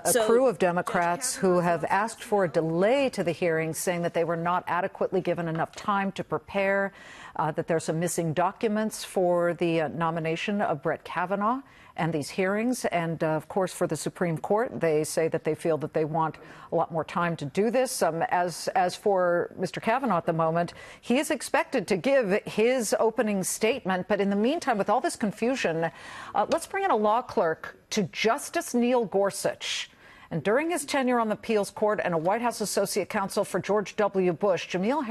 A crew of Democrats who have asked for a delay to the hearing, saying that they were not adequately given enough time to prepare, that there's some missing documents for the nomination of Brett Kavanaugh and these hearings. And, of course, for the Supreme Court, they say that they feel that they want a lot more time to do this. As for Mr. Kavanaugh at the moment, he is expected to give his opening statement. But in the meantime, with all this confusion, let's bring in a law clerk to Justice Neil Gorsuch. And during his tenure on the appeals court and a White House associate counsel for George W. Bush, Jamil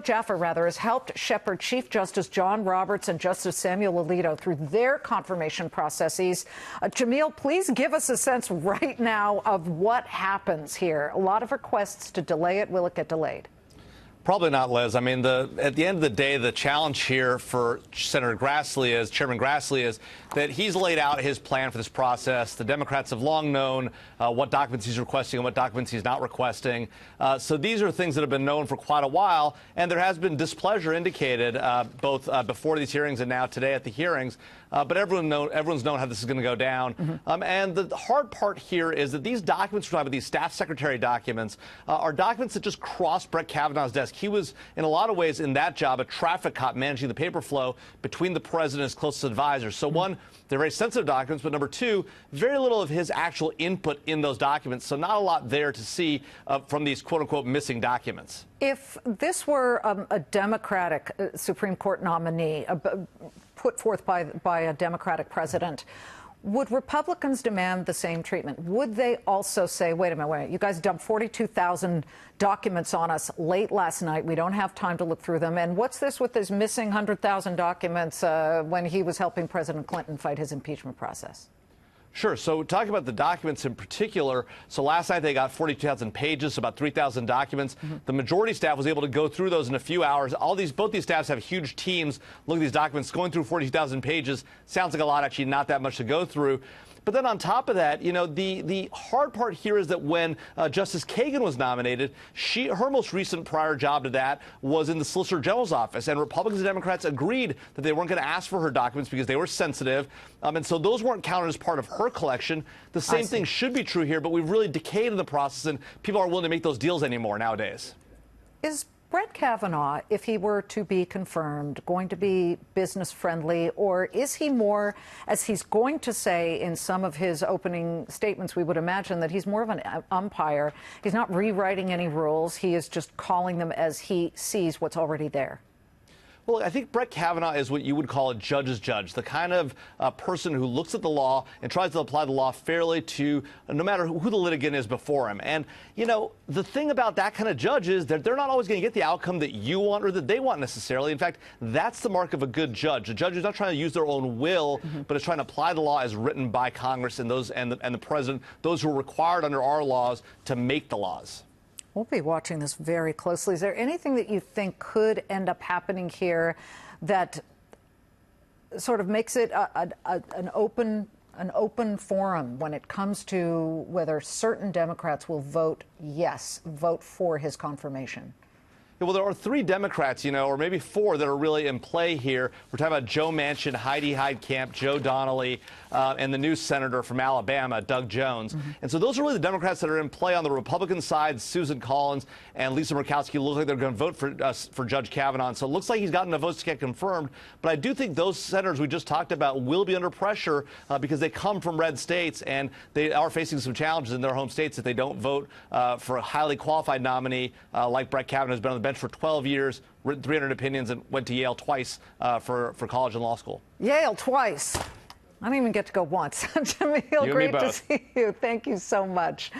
Jaffer has helped shepherd Chief Justice John Roberts and Justice Samuel Alito through their confirmation processes. Jamil, please give us a sense right now of what happens here. A lot of requests to delay it. Will it get delayed? Probably not, Liz. I mean, at the end of the day, the challenge here for Chairman Grassley, is that he's laid out his plan for this process. The Democrats have long known what documents he's requesting and what documents he's not requesting. So these are things that have been known for quite a while, and there has been displeasure indicated both before these hearings and now today at the hearings. But everyone's known how this is going to go down. And the hard part here is that these documents, we're talking about these staff secretary documents, are documents that just crossed Brett Kavanaugh's desk. He was, in a lot of ways, in that job, a traffic cop managing the paper flow between the president and his closest advisors. So, one, they're very sensitive documents, but number two, very little of his actual input in those documents. So not a lot there to see from these quote-unquote missing documents. If this were a Democratic Supreme Court nominee put forth by a Democratic president, would Republicans demand the same treatment? Would they also say, wait a minute, you guys dumped 42,000 documents on us late last night. We don't have time to look through them. And what's this with this missing 100,000 documents when he was helping President Clinton fight his impeachment process? Sure. So talking about the documents in particular, so last night they got 42,000 pages, about 3,000 documents. The majority staff was able to go through those in a few hours. Both these staffs have huge teams. Look at these documents. Going through 42,000 pages sounds like a lot, actually not that much to go through. But then on top of that, you know, the hard part here is that when Justice Kagan was nominated, her most recent prior job to that was in the Solicitor General's office. And Republicans and Democrats agreed that they weren't going to ask for her documents because they were sensitive. And so those weren't counted as part of her collection. The same thing should be true here, but we've really decayed in the process, and people aren't willing to make those deals anymore nowadays. Is Brett Kavanaugh, if he were to be confirmed, going to be business friendly, or is he more, as he's going to say in some of his opening statements, we would imagine that he's more of an umpire. He's not rewriting any rules. He is just calling them as he sees what's already there. Well, I think Brett Kavanaugh is what you would call a judge's judge, the kind of person who looks at the law and tries to apply the law fairly to no matter who the litigant is before him. And, you know, the thing about that kind of judge is that they're not always going to get the outcome that you want or that they want necessarily. In fact, that's the mark of a good judge. A judge who's not trying to use their own will, but is trying to apply the law as written by Congress and the president, those who are required under our laws to make the laws. We'll be watching this very closely. Is there anything that you think could end up happening here that sort of makes it an open forum when it comes to whether certain Democrats will vote for his confirmation? Well, there are 3 Democrats, you know, or maybe 4 that are really in play here. We're talking about Joe Manchin, Heidi Heitkamp, Joe Donnelly, and the new senator from Alabama, Doug Jones. And so those are really the Democrats that are in play. On the Republican side, Susan Collins and Lisa Murkowski look like they're going to vote for Judge Kavanaugh. And so it looks like he's gotten the votes to get confirmed. But I do think those senators we just talked about will be under pressure because they come from red states and they are facing some challenges in their home states if they don't vote for a highly qualified nominee like Brett Kavanaugh, who's been on the bench for 12 years, written 300 opinions, and went to Yale twice for college and law school. Yale twice. I didn't even get to go once. Jamil, great to see you. Thank you so much.